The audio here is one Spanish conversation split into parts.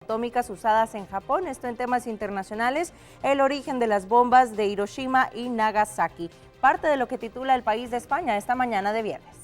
atómicas usadas en Japón. Esto en temas internacionales, el origen de las bombas de Hiroshima y Nagasaki. Parte de lo que titula El País de España esta mañana de viernes.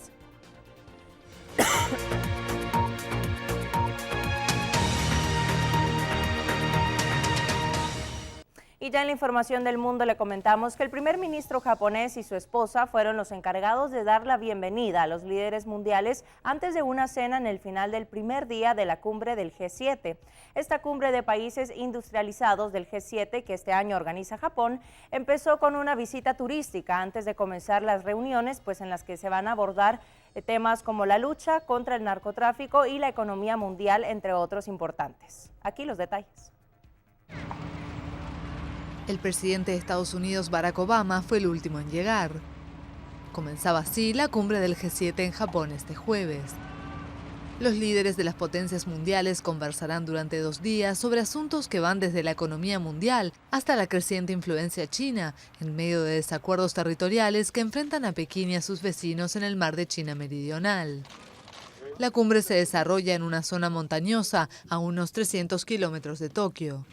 Y ya en la información del mundo le comentamos que el primer ministro japonés y su esposa fueron los encargados de dar la bienvenida a los líderes mundiales antes de una cena en el final del primer día de la cumbre del G7. Esta cumbre de países industrializados del G7, que este año organiza Japón, empezó con una visita turística antes de comenzar las reuniones, pues en las que se van a abordar temas como la lucha contra el narcotráfico y la economía mundial, entre otros importantes. Aquí los detalles. El presidente de Estados Unidos, Barack Obama, fue el último en llegar. Comenzaba así la cumbre del G7 en Japón este jueves. Los líderes de las potencias mundiales conversarán durante 2 días sobre asuntos que van desde la economía mundial hasta la creciente influencia china, en medio de desacuerdos territoriales que enfrentan a Pekín y a sus vecinos en el mar de China Meridional. La cumbre se desarrolla en una zona montañosa a unos 300 kilómetros de Tokio.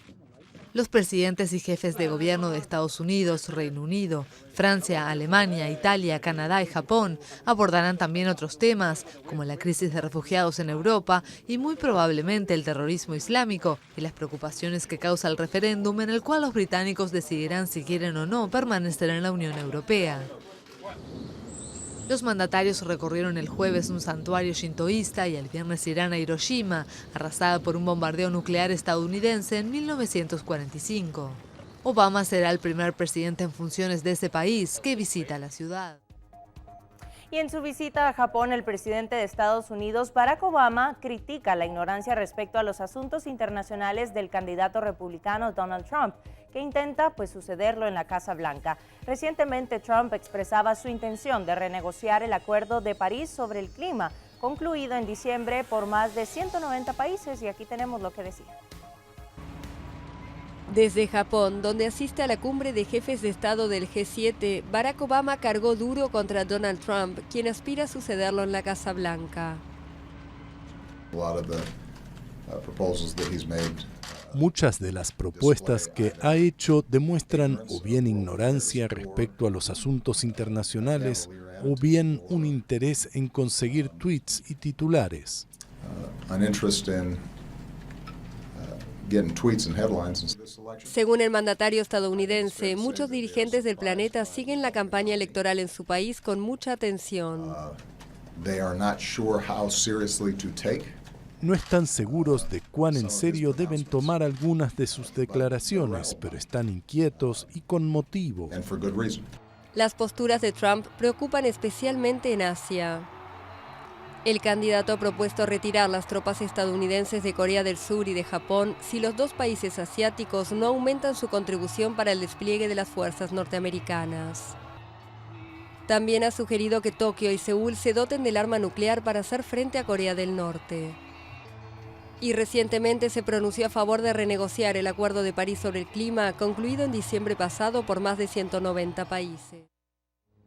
Los presidentes y jefes de gobierno de Estados Unidos, Reino Unido, Francia, Alemania, Italia, Canadá y Japón abordarán también otros temas, como la crisis de refugiados en Europa y muy probablemente el terrorismo islámico y las preocupaciones que causa el referéndum en el cual los británicos decidirán si quieren o no permanecer en la Unión Europea. Los mandatarios recorrieron el jueves un santuario shintoísta y el viernes irán a Hiroshima, arrasada por un bombardeo nuclear estadounidense en 1945. Obama será el primer presidente en funciones de ese país que visita la ciudad. Y en su visita a Japón, el presidente de Estados Unidos, Barack Obama, critica la ignorancia respecto a los asuntos internacionales del candidato republicano Donald Trump, que intenta sucederlo en la Casa Blanca. Recientemente, Trump expresaba su intención de renegociar el Acuerdo de París sobre el clima, concluido en diciembre por más de 190 países, y aquí tenemos lo que decía. Desde Japón, donde asiste a la cumbre de jefes de Estado del G7, Barack Obama cargó duro contra Donald Trump, quien aspira a sucederlo en la Casa Blanca. Muchas de las propuestas que ha hecho demuestran o bien ignorancia respecto a los asuntos internacionales o bien un interés en conseguir tweets y titulares. Según el mandatario estadounidense, muchos dirigentes del planeta siguen la campaña electoral en su país con mucha atención. No están seguros de cuán en serio deben tomar algunas de sus declaraciones, pero están inquietos y con motivo. Las posturas de Trump preocupan especialmente en Asia. El candidato ha propuesto retirar las tropas estadounidenses de Corea del Sur y de Japón si los 2 países asiáticos no aumentan su contribución para el despliegue de las fuerzas norteamericanas. También ha sugerido que Tokio y Seúl se doten del arma nuclear para hacer frente a Corea del Norte. Y recientemente se pronunció a favor de renegociar el Acuerdo de París sobre el clima, concluido en diciembre pasado por más de 190 países.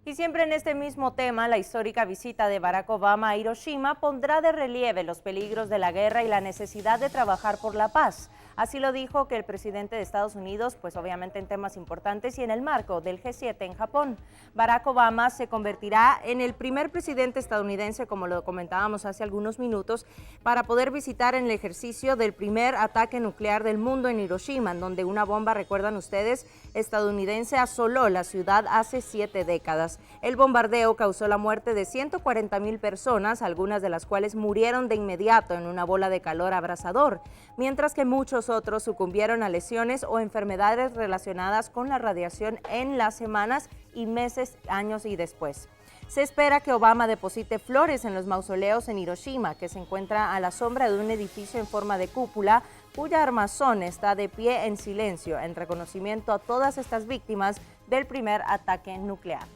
Y siempre en este mismo tema, la histórica visita de Barack Obama a Hiroshima pondrá de relieve los peligros de la guerra y la necesidad de trabajar por la paz. Así lo dijo que el presidente de Estados Unidos, obviamente en temas importantes y en el marco del G7 en Japón. Barack Obama se convertirá en el primer presidente estadounidense, como lo comentábamos hace algunos minutos, para poder visitar en el ejercicio del primer ataque nuclear del mundo en Hiroshima, en donde una bomba, recuerdan ustedes, estadounidense asoló la ciudad hace 7 décadas. El bombardeo causó la muerte de 140,000 personas, algunas de las cuales murieron de inmediato en una bola de calor abrasador, mientras que muchos otros sucumbieron a lesiones o enfermedades relacionadas con la radiación en las semanas y meses, años y después. Se espera que Obama deposite flores en los mausoleos en Hiroshima, que se encuentra a la sombra de un edificio en forma de cúpula, cuya armazón está de pie en silencio, en reconocimiento a todas estas víctimas del primer ataque nuclear.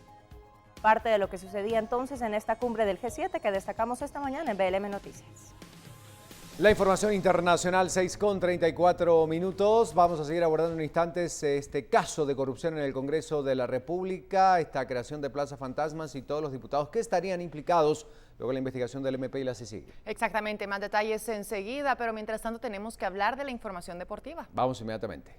Parte de lo que sucedía entonces en esta cumbre del G7 que destacamos esta mañana en BLM Noticias. La información internacional, 6:34. Vamos a seguir abordando en instantes este caso de corrupción en el Congreso de la República, esta creación de Plaza Fantasmas y todos los diputados que estarían implicados luego de la investigación del MP y la CICIG. Exactamente, más detalles enseguida, pero mientras tanto tenemos que hablar de la información deportiva. Vamos inmediatamente.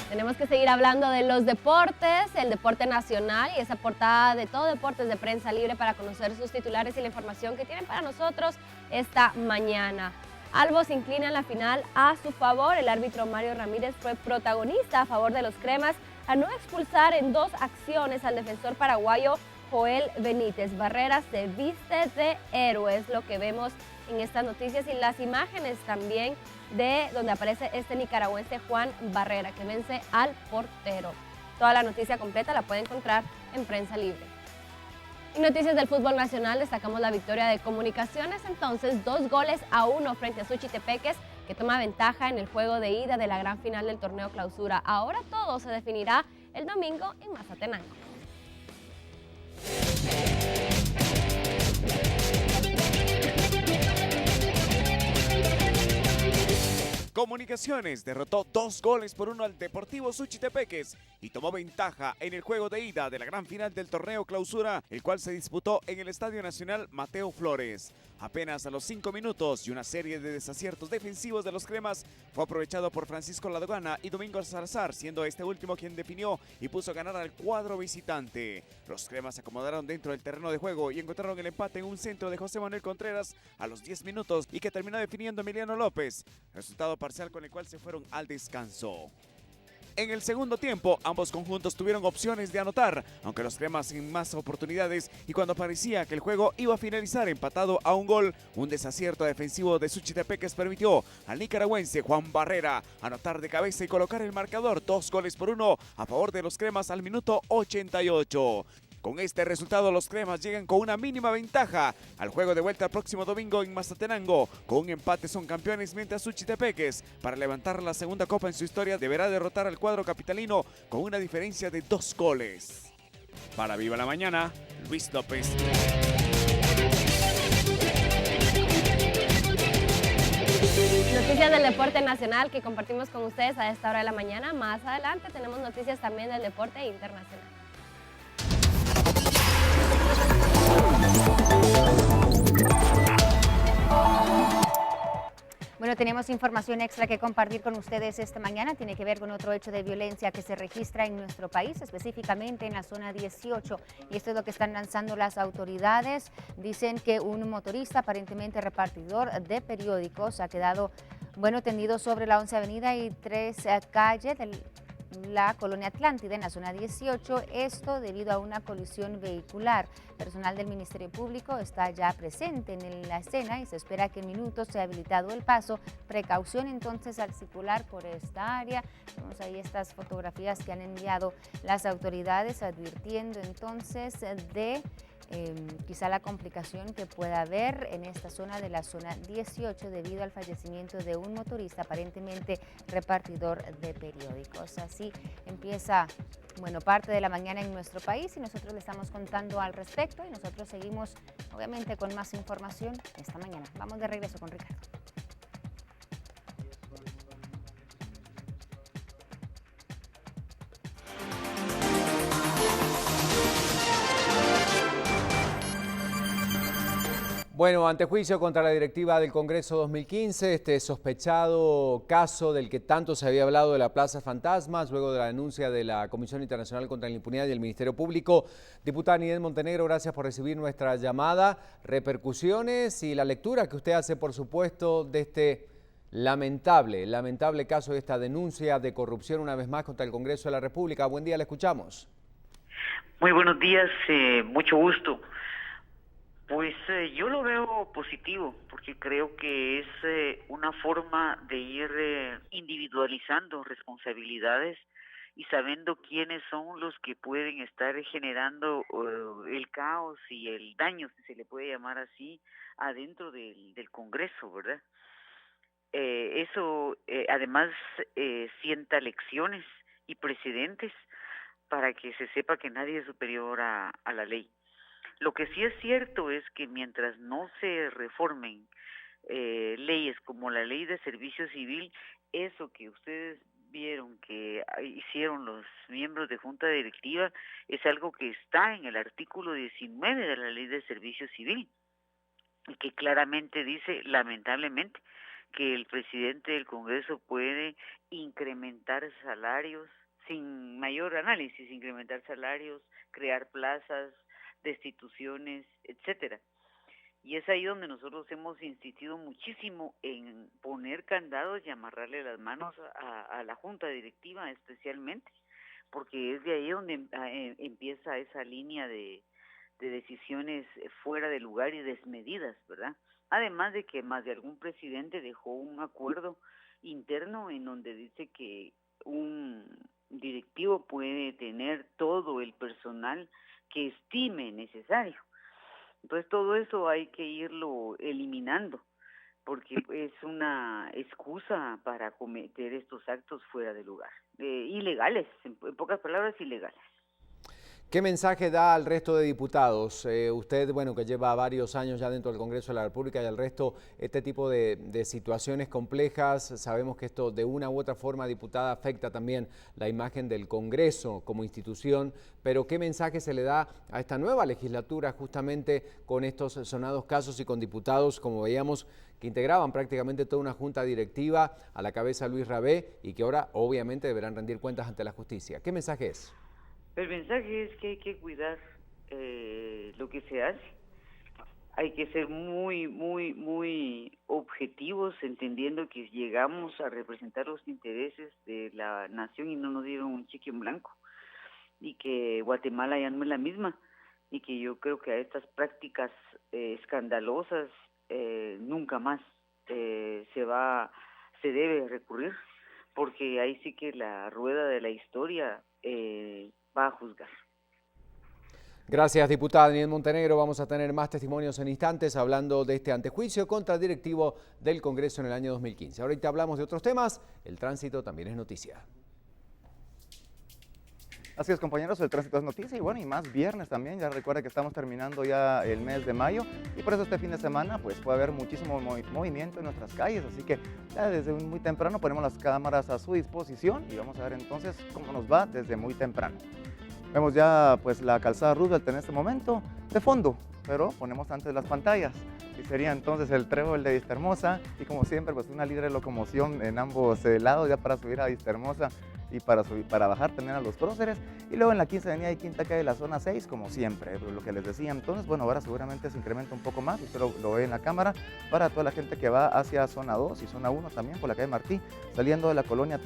Tenemos que seguir hablando de los deportes, el deporte nacional y esa portada de Todo Deportes de Prensa Libre para conocer sus titulares y la información que tienen para nosotros esta mañana. Albo se inclina en la final a su favor. El árbitro Mario Ramírez fue protagonista a favor de los cremas al no expulsar en 2 acciones al defensor paraguayo Joel Benítez. Barrera se viste de héroe, es lo que vemos en estas noticias y las imágenes también de donde aparece este nicaragüense Juan Barrera que vence al portero. Toda la noticia completa la puede encontrar en Prensa Libre. En noticias del fútbol nacional destacamos la victoria de Comunicaciones, entonces 2-1 frente a Suchitepeques, que toma ventaja en el juego de ida de la gran final del torneo Clausura. Ahora todo se definirá el domingo en Mazatenango. Comunicaciones derrotó 2-1 al Deportivo Suchitepeques y tomó ventaja en el juego de ida de la gran final del torneo Clausura, el cual se disputó en el Estadio Nacional Mateo Flores. Apenas a los 5 minutos y una serie de desaciertos defensivos de los cremas fue aprovechado por Francisco Ladogana y Domingo Salazar, siendo este último quien definió y puso a ganar al cuadro visitante. Los cremas se acomodaron dentro del terreno de juego y encontraron el empate en un centro de José Manuel Contreras a los 10 minutos y que terminó definiendo Emiliano López. Resultado parcial con el cual se fueron al descanso. En el segundo tiempo, ambos conjuntos tuvieron opciones de anotar, aunque los cremas sin más oportunidades, y cuando parecía que el juego iba a finalizar empatado a un gol, un desacierto defensivo de Suchitepeques permitió al nicaragüense Juan Barrera anotar de cabeza y colocar el marcador 2-1 a favor de los cremas al minuto 88. Con este resultado, los cremas llegan con una mínima ventaja al juego de vuelta el próximo domingo en Mazatenango. Con un empate son campeones, mientras Suchitepeques, para levantar la segunda copa en su historia, deberá derrotar al cuadro capitalino con una diferencia de 2 goles. Para Viva la Mañana, Luis López. Noticias del deporte nacional que compartimos con ustedes a esta hora de la mañana. Más adelante tenemos noticias también del deporte internacional. Bueno, tenemos información extra que compartir con ustedes esta mañana. Tiene que ver con otro hecho de violencia que se registra en nuestro país, específicamente en la zona 18. Y esto es lo que están lanzando las autoridades. Dicen que un motorista, aparentemente repartidor de periódicos, ha quedado, tendido sobre la 11 Avenida y 3 Calle del la colonia Atlántida en la zona 18, esto debido a una colisión vehicular. Personal del Ministerio Público está ya presente en la escena y se espera que en minutos sea habilitado el paso. Precaución entonces al circular por esta área. Vemos ahí estas fotografías que han enviado las autoridades advirtiendo entonces de quizá la complicación que pueda haber en esta zona de la zona 18 debido al fallecimiento de un motorista aparentemente repartidor de periódicos. Así empieza, parte de la mañana en nuestro país y nosotros le estamos contando al respecto y nosotros seguimos obviamente con más información esta mañana. Vamos de regreso con Ricardo. Bueno, antejuicio contra la directiva del Congreso 2015, este sospechado caso del que tanto se había hablado de la Plaza Fantasmas, luego de la denuncia de la Comisión Internacional contra la Impunidad y el Ministerio Público. Diputada Nidel Montenegro, gracias por recibir nuestra llamada. Repercusiones y la lectura que usted hace, por supuesto, de este lamentable caso, de esta denuncia de corrupción una vez más contra el Congreso de la República. Buen día, le escuchamos. Muy buenos días, mucho gusto. Pues yo lo veo positivo, porque creo que es una forma de ir individualizando responsabilidades y sabiendo quiénes son los que pueden estar generando el caos y el daño, si se le puede llamar así, adentro del Congreso, ¿verdad? Eso además sienta lecciones y precedentes para que se sepa que nadie es superior a la ley. Lo que sí es cierto es que mientras no se reformen leyes como la ley de servicio civil, eso que ustedes vieron que hicieron los miembros de junta directiva es algo que está en el artículo 19 de la ley de servicio civil y que claramente dice, lamentablemente, que el presidente del Congreso puede incrementar salarios sin mayor análisis, incrementar salarios, crear plazas, destituciones, etcétera. Y es ahí donde nosotros hemos insistido muchísimo en poner candados y amarrarle las manos a la junta directiva especialmente, porque es de ahí donde empieza esa línea de decisiones fuera de lugar y desmedidas, ¿verdad? Además de que más de algún presidente dejó un acuerdo interno en donde dice que un directivo puede tener todo el personal que estime necesario. Entonces todo eso hay que irlo eliminando, porque es una excusa para cometer estos actos fuera de lugar, ilegales, en pocas palabras, ilegales. ¿Qué mensaje da al resto de diputados? Usted, bueno, que lleva varios años ya dentro del Congreso de la República y al resto, este tipo de situaciones complejas, sabemos que esto de una u otra forma, diputada, afecta también la imagen del Congreso como institución, pero ¿qué mensaje se le da a esta nueva legislatura justamente con estos sonados casos y con diputados, como veíamos, que integraban prácticamente toda una junta directiva a la cabeza Luis Rabé y que ahora obviamente deberán rendir cuentas ante la justicia? ¿Qué mensaje es? El mensaje es que hay que cuidar lo que se hace. Hay que ser muy objetivos, entendiendo que llegamos a representar los intereses de la nación y no nos dieron un cheque en blanco. Y que Guatemala ya no es la misma. Y que yo creo que a estas prácticas escandalosas nunca más se debe recurrir. Porque ahí sí que la rueda de la historia va a juzgar. Gracias, diputada Daniel Montenegro. Vamos a tener más testimonios en instantes hablando de este antejuicio contra el directivo del Congreso en el año 2015. Ahorita hablamos de otros temas. El tránsito también es noticia. Así es, compañeros, el tránsito es noticia y bueno, y más viernes también. Ya recuerda que estamos terminando ya el mes de mayo y por eso este fin de semana pues puede haber muchísimo movimiento en nuestras calles, así que ya desde muy temprano ponemos las cámaras a su disposición y vamos a ver entonces cómo nos va desde muy temprano. Vemos ya pues la calzada Roosevelt en este momento de fondo, pero ponemos antes las pantallas y sería entonces el trébol de Vistahermosa y como siempre pues una libre locomoción en ambos lados ya para subir a Vistahermosa y para bajar también a los próceres, y luego en la 15 Avenida y Quinta Calle de la zona 6, como siempre, lo que les decía. Entonces, bueno, ahora seguramente se incrementa un poco más, usted lo ve en la cámara, para toda la gente que va hacia zona 2 y zona 1 también por la calle Martí, saliendo de la colonia